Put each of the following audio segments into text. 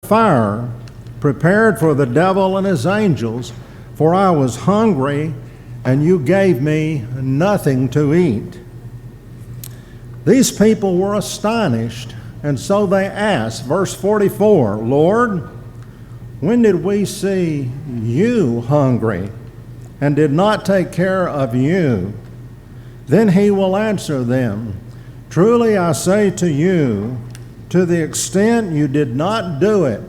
fire prepared for the devil and his angels, for I was hungry, and you gave me nothing to eat." These people were astonished, and so they asked, verse 44, "Lord, when did we see you hungry and did not take care of you?" Then he will answer them, "Truly I say to you, to the extent you did not do it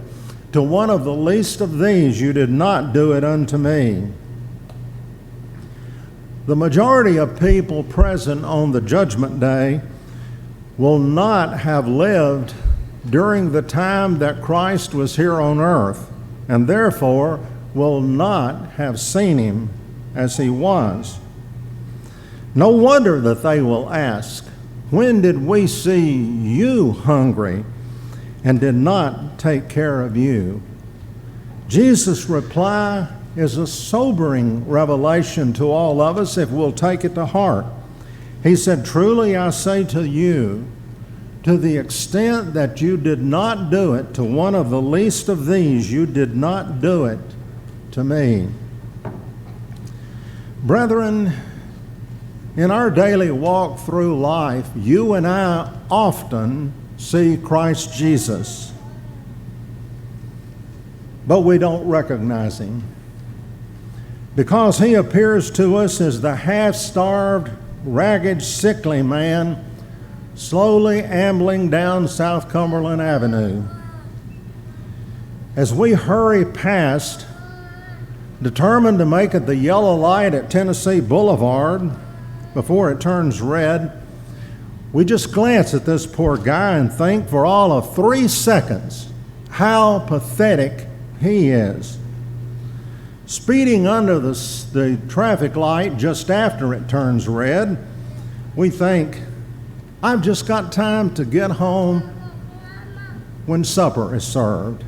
to one of the least of these, you did not do it unto me." The majority of people present on the judgment day will not have lived during the time that Christ was here on earth, and therefore will not have seen him as he was. No wonder that they will ask, "When did we see you hungry and did not take care of you?" Jesus' reply is a sobering revelation to all of us if we'll take it to heart. He said, "Truly I say to you, to the extent that you did not do it to one of the least of these, you did not do it to me." Brethren, in our daily walk through life, you and I often see Christ Jesus, but we don't recognize him, because he appears to us as the half-starved, ragged, sickly man slowly ambling down South Cumberland Avenue. As we hurry past, determined to make it the yellow light at Tennessee Boulevard before it turns red, we just glance at this poor guy and think for all of 3 seconds how pathetic he is. Speeding under the traffic light just after it turns red, we think, "I've just got time to get home when supper is served."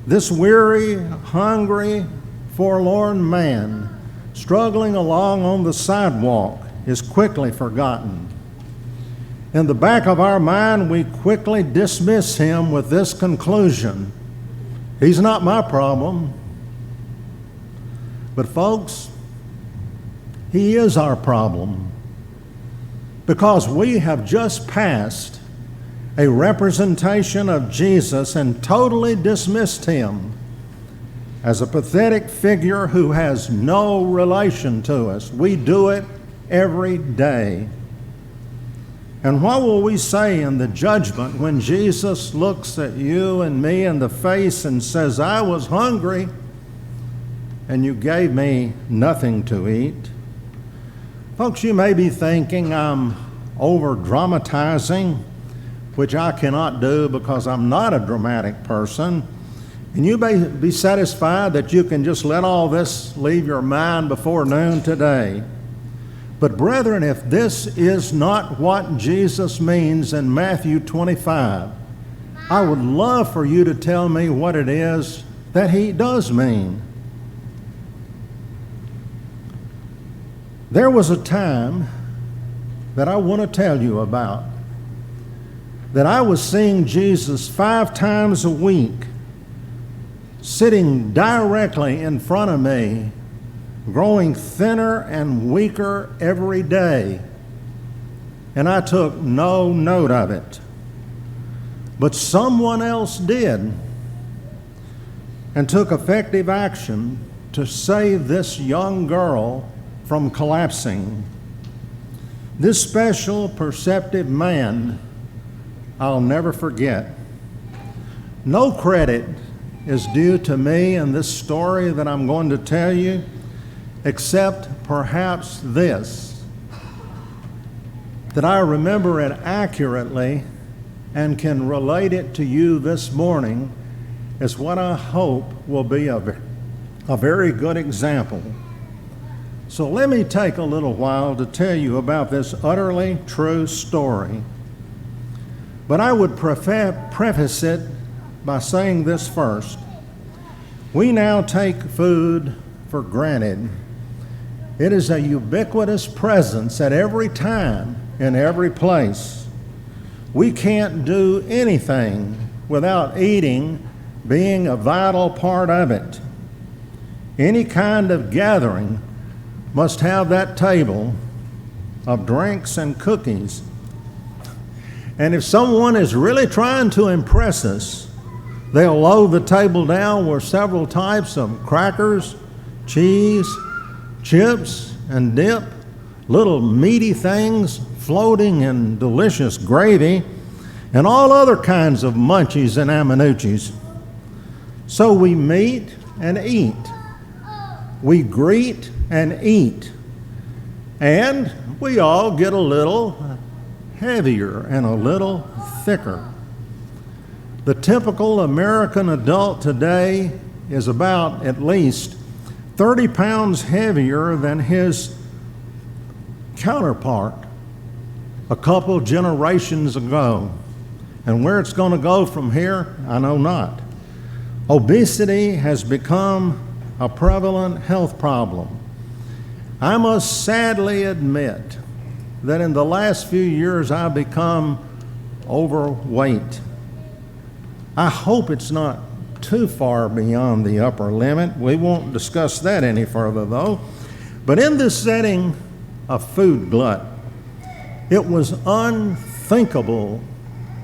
This weary, hungry, forlorn man struggling along on the sidewalk is quickly forgotten. In the back of our mind, we quickly dismiss him with this conclusion: "He's not my problem." But folks, he is our problem, because we have just passed a representation of Jesus and totally dismissed him as a pathetic figure who has no relation to us. We do it every day. And what will we say in the judgment when Jesus looks at you and me in the face and says, "I was hungry and you gave me nothing to eat"? Folks, you may be thinking I'm over-dramatizing, which I cannot do because I'm not a dramatic person. And you may be satisfied that you can just let all this leave your mind before noon today. But brethren, if this is not what Jesus means in Matthew 25, I would love for you to tell me what it is that he does mean. There was a time that I want to tell you about, that I was seeing Jesus 5 times a week, sitting directly in front of me, growing thinner and weaker every day, and I took no note of it. But someone else did, and took effective action to save this young girl from collapsing. This special, perceptive man, I'll never forget. No credit is due to me in this story that I'm going to tell you, except perhaps this, that I remember it accurately and can relate it to you this morning as what I hope will be a very good example. So let me take a little while to tell you about this utterly true story. But I would preface it by saying this first. We now take food for granted. It is a ubiquitous presence at every time, in every place. We can't do anything without eating being a vital part of it. Any kind of gathering must have that table of drinks and cookies. And if someone is really trying to impress us, they'll load the table down with several types of crackers, cheese, chips, and dip, little meaty things floating in delicious gravy, and all other kinds of munchies and aminucci's. So we meet and eat. We greet and eat. And we all get a little heavier and a little thicker. The typical American adult today is about at least 30 pounds heavier than his counterpart a couple generations ago. And where it's going to go from here, I know not. Obesity has become a prevalent health problem. I must sadly admit that in the last few years I've become overweight. I hope it's not too far beyond the upper limit. We won't discuss that any further though. But in this setting of food glut, it was unthinkable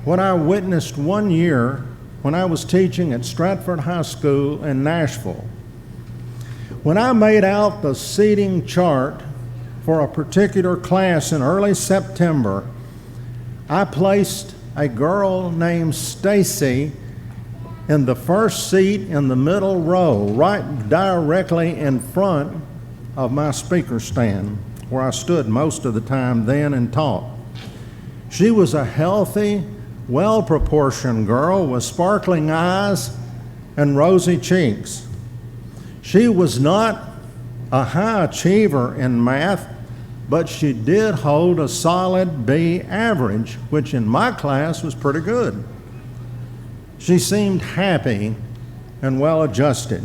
what I witnessed one year when I was teaching at Stratford High School in Nashville. When I made out the seating chart for a particular class in early September, I placed a girl named Stacy in the first seat in the middle row, right directly in front of my speaker stand, where I stood most of the time then and taught. She was a healthy, well-proportioned girl with sparkling eyes and rosy cheeks. She was not a high achiever in math, but she did hold a solid B average, which in my class was pretty good. She seemed happy and well-adjusted.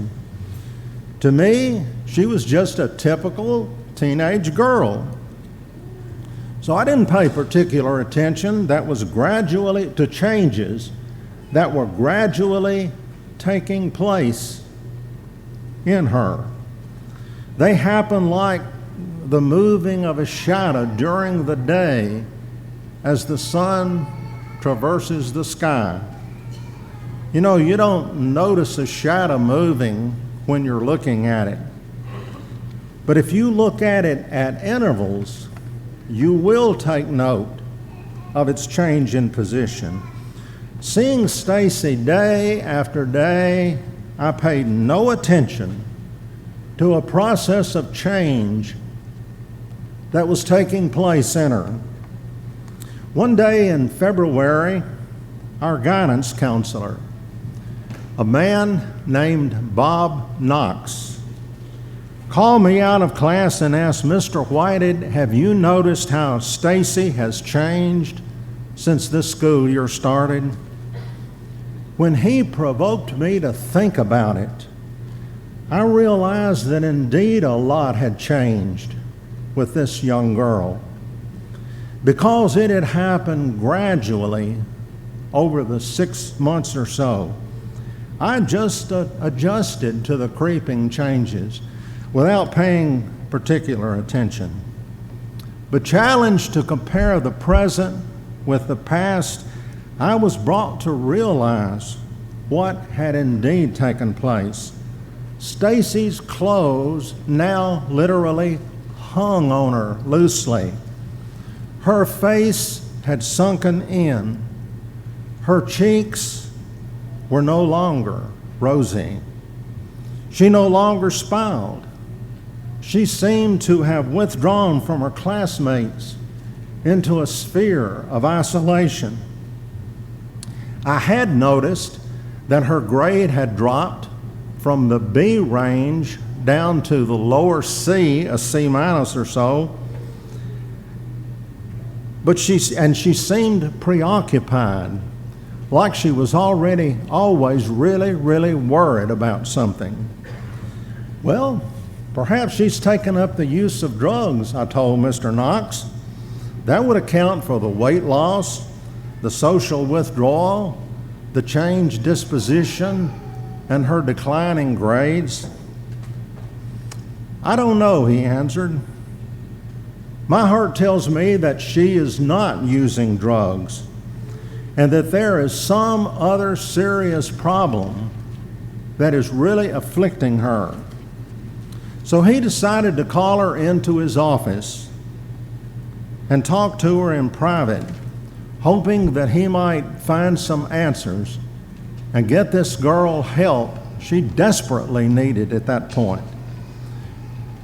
To me, she was just a typical teenage girl. So I didn't pay particular attention to changes that were gradually taking place in her. They happen like the moving of a shadow during the day as the sun traverses the sky. You know, you don't notice a shadow moving when you're looking at it. But if you look at it at intervals, you will take note of its change in position. Seeing Stacy day after day, I paid no attention to a process of change that was taking place in her. One day in February, our guidance counselor, a man named Bob Knox, called me out of class and asked, "Mr. Whited, have you noticed how Stacy has changed since this school year started?" When he provoked me to think about it, I realized that indeed a lot had changed with this young girl, because it had happened gradually over the 6 months or so. I just adjusted to the creeping changes without paying particular attention. But challenged to compare the present with the past, I was brought to realize what had indeed taken place. Stacy's clothes now literally hung on her loosely. Her face had sunken in. Her cheeks were no longer rosy. She no longer smiled. She seemed to have withdrawn from her classmates into a sphere of isolation. I had noticed that her grade had dropped from the B range down to the lower C, a C minus or so. But she seemed preoccupied, like she was always really worried about something. Well, perhaps she's taken up the use of drugs, I told Mr. Knox. That would account for the weight loss, the social withdrawal, the changed disposition, and her declining grades? I don't know, he answered. My heart tells me that she is not using drugs and that there is some other serious problem that is really afflicting her. So he decided to call her into his office and talk to her in private, hoping that he might find some answers and get this girl help she desperately needed at that point.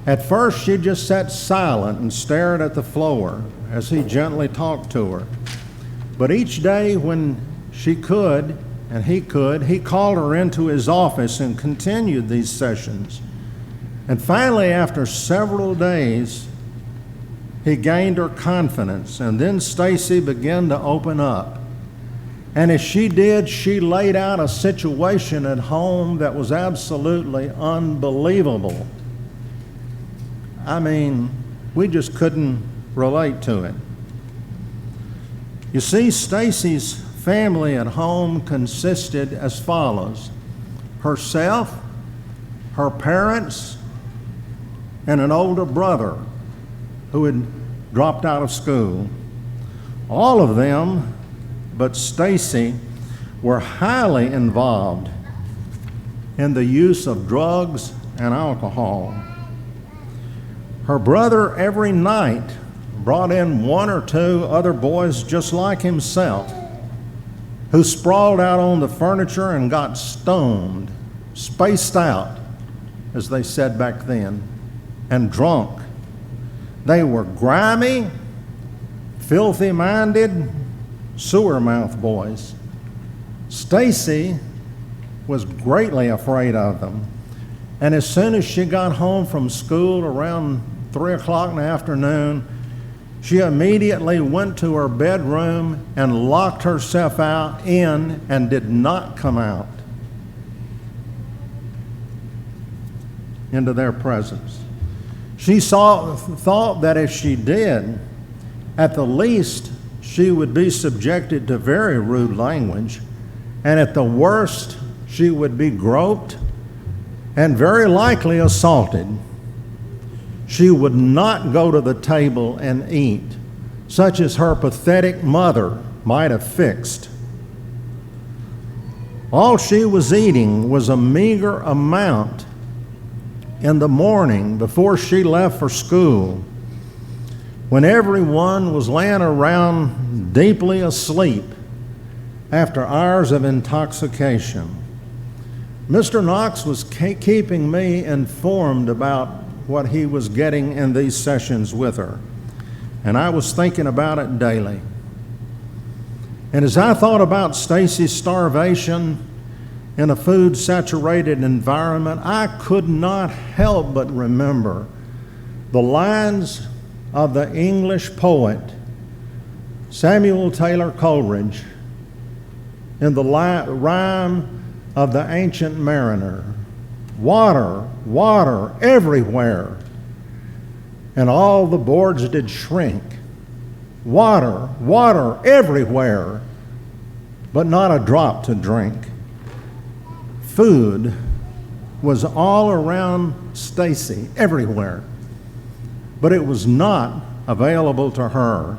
At first, she just sat silent and stared at the floor as he gently talked to her. But each day when she could, and he could, he called her into his office and continued these sessions. And finally, after several days, he gained her confidence, and then Stacy began to open up. And as she did, she laid out a situation at home that was absolutely unbelievable. I mean, we just couldn't relate to it. You see, Stacy's family at home consisted as follows: herself, her parents, and an older brother who had dropped out of school. All of them, but Stacy, were highly involved in the use of drugs and alcohol. Her brother every night brought in one or two other boys just like himself, who sprawled out on the furniture and got stoned, spaced out, as they said back then, and drunk. They were grimy, filthy-minded, sewer-mouth boys. Stacy was greatly afraid of them, and as soon as she got home from school around 3 o'clock in the afternoon, she immediately went to her bedroom and locked herself out in and did not come out into their presence. She thought that if she did, at the least, she would be subjected to very rude language, and at the worst, she would be groped and very likely assaulted. She would not go to the table and eat, such as her pathetic mother might have fixed. All she was eating was a meager amount in the morning before she left for school, when everyone was laying around deeply asleep after hours of intoxication. Mr. Knox was keeping me informed about what he was getting in these sessions with her, and I was thinking about it daily. And as I thought about Stacy's starvation in a food-saturated environment, I could not help but remember the lines of the English poet Samuel Taylor Coleridge in the rhyme of the Ancient Mariner: water, water everywhere, and all the boards did shrink. Water, water everywhere, but not a drop to drink. Food was all around Stacy, everywhere, but it was not available to her.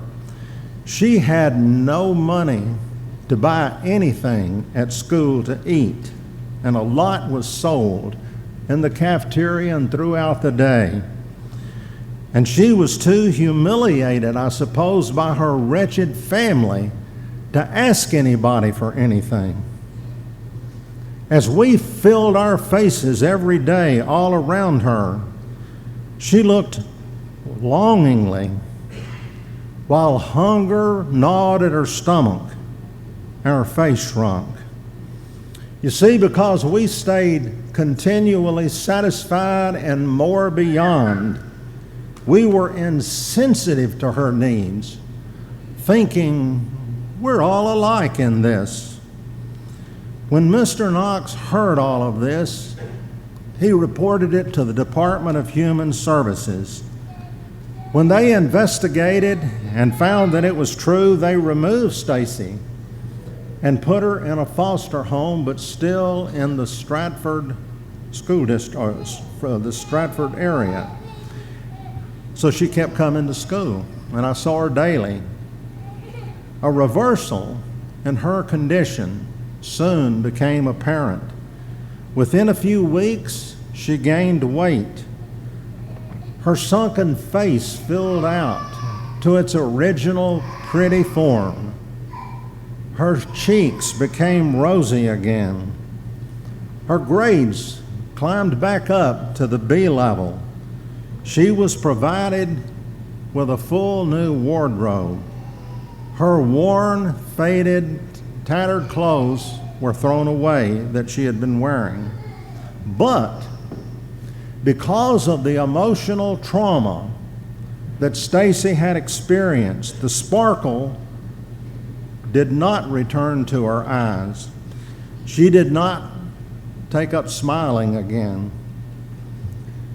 She had no money to buy anything at school to eat, and a lot was sold in the cafeteria and throughout the day. And she was too humiliated, I suppose, by her wretched family to ask anybody for anything. As we filled our faces every day all around her, she looked longingly while hunger gnawed at her stomach and her face shrunk. You see, because we stayed continually satisfied and more beyond, we were insensitive to her needs, thinking we're all alike in this. When Mr. Knox heard all of this, he reported it to the Department of Human Services. When they investigated and found that it was true, they removed Stacy and put her in a foster home, but still in the Stratford school district, the Stratford area. So she kept coming to school, and I saw her daily. A reversal in her condition soon became apparent. Within a few weeks, she gained weight. Her sunken face filled out to its original pretty form. Her cheeks became rosy again. Her grades climbed back up to the B level. She was provided with a full new wardrobe. Her worn, faded, tattered clothes were thrown away that she had been wearing. But because of the emotional trauma that Stacy had experienced, the sparkle did not return to her eyes. She did not take up smiling again.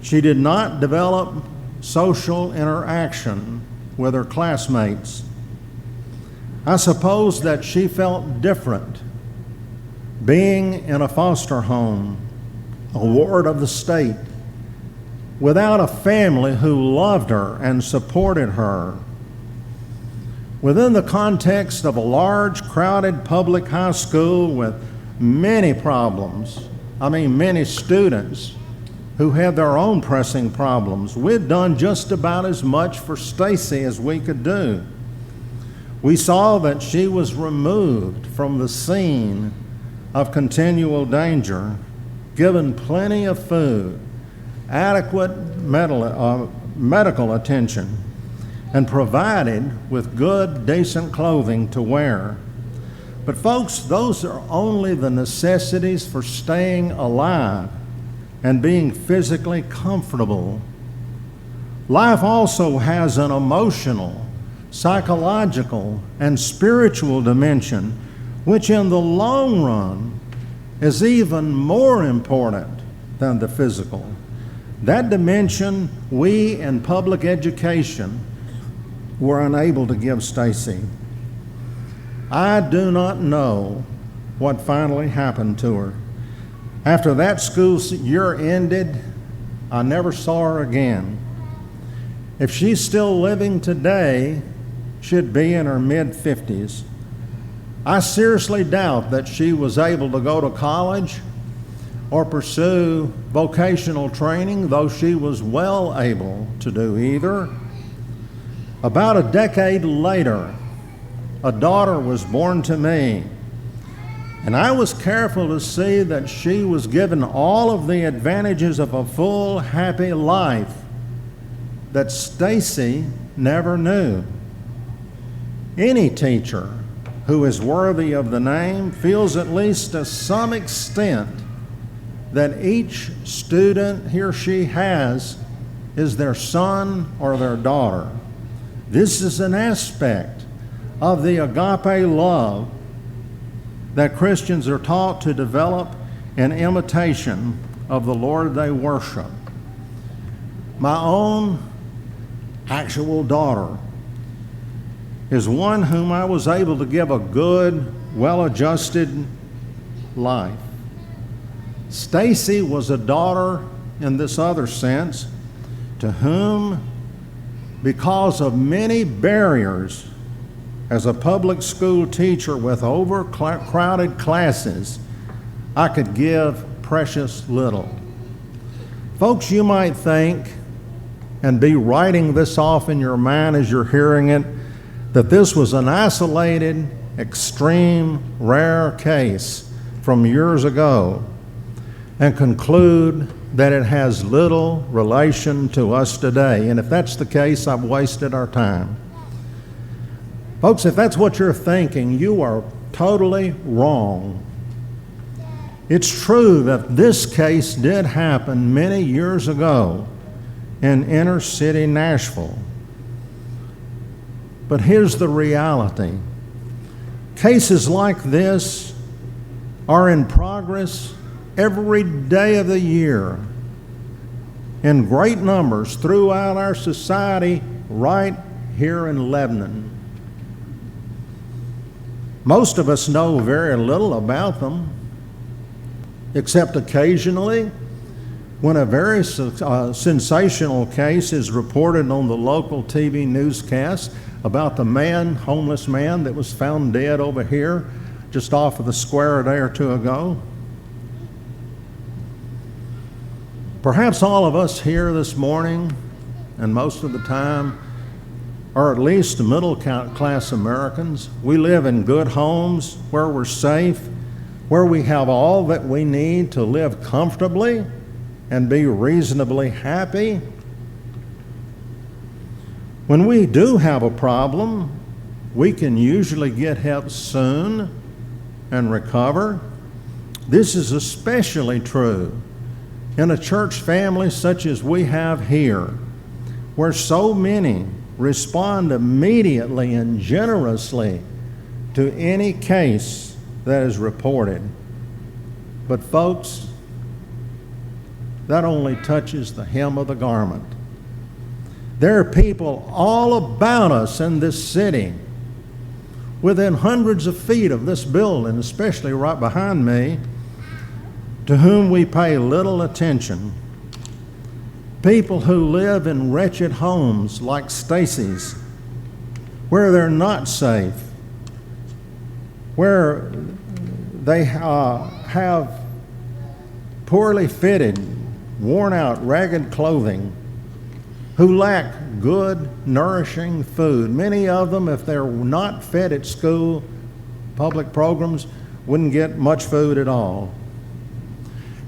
She did not develop social interaction with her classmates. I suppose that she felt different being in a foster home, a ward of the state, without a family who loved her and supported her. Within the context of a large, crowded public high school with many problems, many students who had their own pressing problems, we'd done just about as much for Stacy as we could do. We saw that she was removed from the scene of continual danger, given plenty of food, adequate medical attention, and provided with good, decent clothing to wear. But folks, those are only the necessities for staying alive and being physically comfortable. Life also has an emotional, psychological, and spiritual dimension, which in the long run is even more important than the physical. That dimension we in public education were unable to give Stacy. I do not know what finally happened to her. After that school year ended, I never saw her again. If she's still living today, she'd be in her mid-50s. I seriously doubt that she was able to go to college or pursue vocational training, though she was well able to do either. About a decade later, a daughter was born to me, and I was careful to see that she was given all of the advantages of a full, happy life that Stacy never knew. Any teacher who is worthy of the name feels at least to some extent that each student he or she has is their son or their daughter. This is an aspect of the agape love that Christians are taught to develop in imitation of the Lord they worship. My own actual daughter is one whom I was able to give a good, well-adjusted life. Stacy was a daughter in this other sense to whom, because of many barriers as a public school teacher with overcrowded classes, I could give precious little. Folks, you might think, and be writing this off in your mind as you're hearing it, that this was an isolated, extreme, rare case from years ago, and conclude that it has little relation to us today. And if that's the case, I've wasted our time. Folks, if that's what you're thinking, you are totally wrong. It's true that this case did happen many years ago in inner city Nashville. But here's the reality. Cases like this are in progress every day of the year in great numbers throughout our society right here in Lebanon. Most of us know very little about them, except occasionally when a very sensational case is reported on the local TV newscast about the homeless man that was found dead over here just off of the square a day or two ago. Perhaps all of us here this morning, and most of the time, are at least middle-class Americans. We live in good homes where we're safe, where we have all that we need to live comfortably and be reasonably happy. When we do have a problem, we can usually get help soon and recover. This is especially true in a church family such as we have here, where so many respond immediately and generously to any case that is reported. But folks, that only touches the hem of the garment. There are people all about us in this city, within hundreds of feet of this building, especially right behind me, to whom we pay little attention. People who live in wretched homes like Stacy's, where they're not safe, where they have poorly fitted, worn-out, ragged clothing, who lack good, nourishing food. Many of them, if they're not fed at school, public programs, wouldn't get much food at all.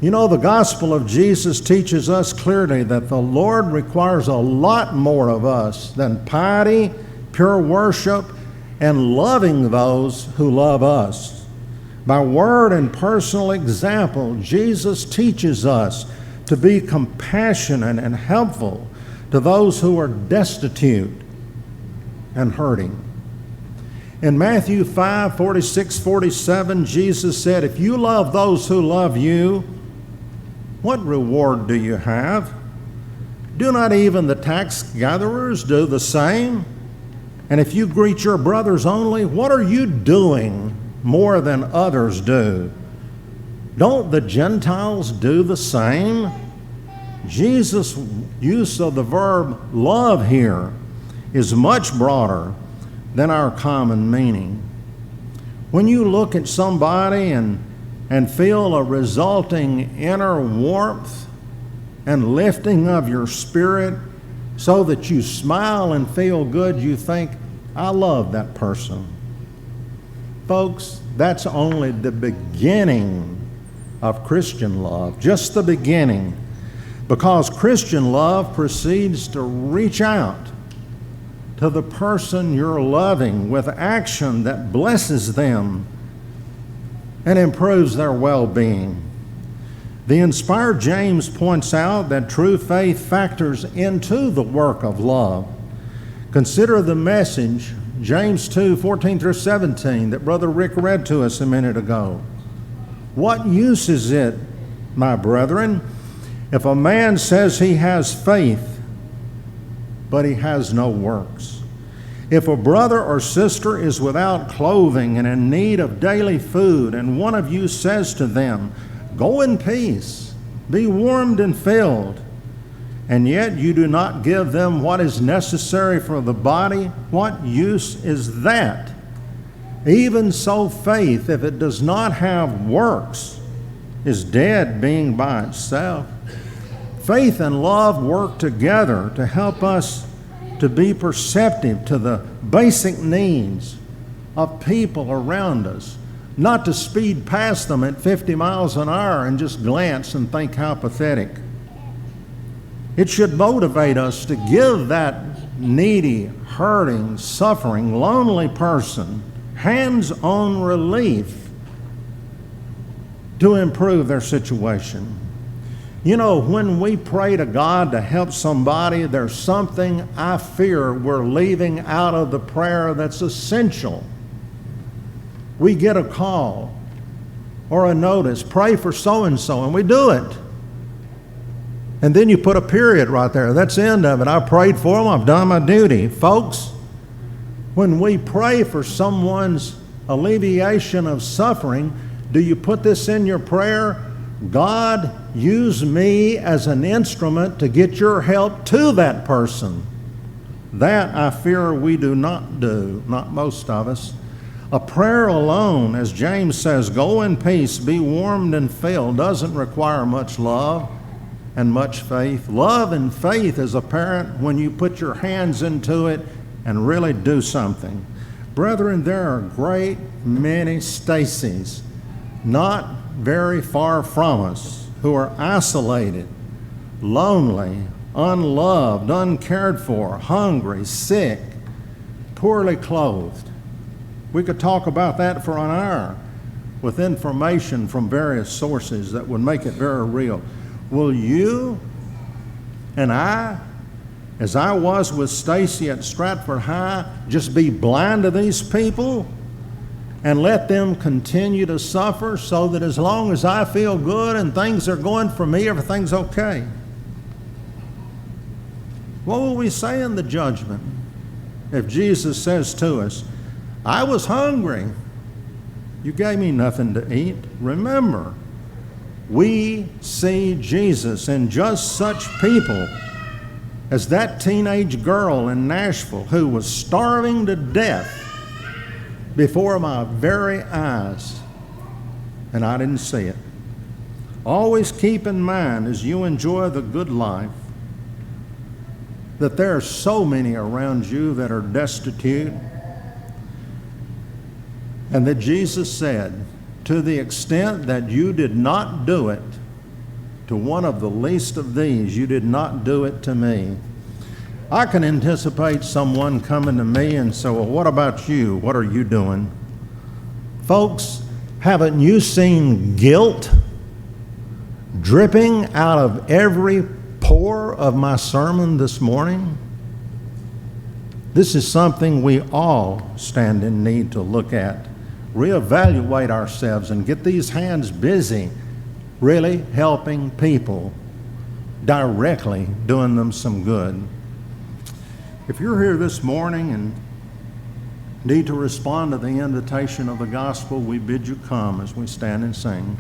You know, the gospel of Jesus teaches us clearly that the Lord requires a lot more of us than piety, pure worship, and loving those who love us. By word and personal example, Jesus teaches us to be compassionate and helpful to those who are destitute and hurting. In Matthew 5:46-47, Jesus said, "If you love those who love you, what reward do you have? Do not even the tax gatherers do the same? And if you greet your brothers only, what are you doing more than others do? Don't the Gentiles do the same?" Jesus' use of the verb love here is much broader than our common meaning. When you look at somebody and feel a resulting inner warmth and lifting of your spirit so that you smile and feel good, you think, I love that person. Folks, that's only the beginning of Christian love, just the beginning, because Christian love proceeds to reach out to the person you're loving with action that blesses them and improves their well-being. The inspired James points out that true faith factors into the work of love. Consider the message, James 2:14-17, that Brother Rick read to us a minute ago. What use is it, my brethren, if a man says he has faith, but he has no works? If a brother or sister is without clothing and in need of daily food, and one of you says to them, "Go in peace, be warmed and filled," and yet you do not give them what is necessary for the body, what use is that? Even so, faith, if it does not have works, is dead being by itself. Faith and love work together to help us to be perceptive to the basic needs of people around us, not to speed past them at 50 miles an hour and just glance and think how pathetic. It should motivate us to give that needy, hurting, suffering, lonely person hands-on relief to improve their situation. You know, when we pray to God to help somebody, there's something I fear we're leaving out of the prayer that's essential. We get a call or a notice, pray for so-and-so, and we do it. And then you put a period right there. That's the end of it. I prayed for them. I've done my duty. Folks, when we pray for someone's alleviation of suffering, do you put this in your prayer? God, use me as an instrument to get your help to that person. That, I fear, we do not do, not most of us. A prayer alone, as James says, go in peace, be warmed and filled, doesn't require much love and much faith. Love and faith is apparent when you put your hands into it and really do something. Brethren, there are a great many Stacys not very far from us who are isolated, lonely, unloved, uncared for, hungry, sick, poorly clothed. We could talk about that for an hour with information from various sources that would make it very real. Will you and I, as I was with Stacy at Stratford High, just be blind to these people and let them continue to suffer so that as long as I feel good and things are going for me, everything's okay? What will we say in the judgment if Jesus says to us, I was hungry, you gave me nothing to eat? Remember, we see Jesus in just such people as that teenage girl in Nashville who was starving to death before my very eyes, and I didn't see it. Always keep in mind as you enjoy the good life that there are so many around you that are destitute, and that Jesus said, to the extent that you did not do it to one of the least of these, you did not do it to me. I can anticipate someone coming to me and say, well, what about you? What are you doing? Folks, haven't you seen guilt dripping out of every pore of my sermon this morning? This is something we all stand in need to look at, reevaluate ourselves, and get these hands busy really helping people, directly doing them some good. If you're here this morning and need to respond to the invitation of the gospel, we bid you come as we stand and sing.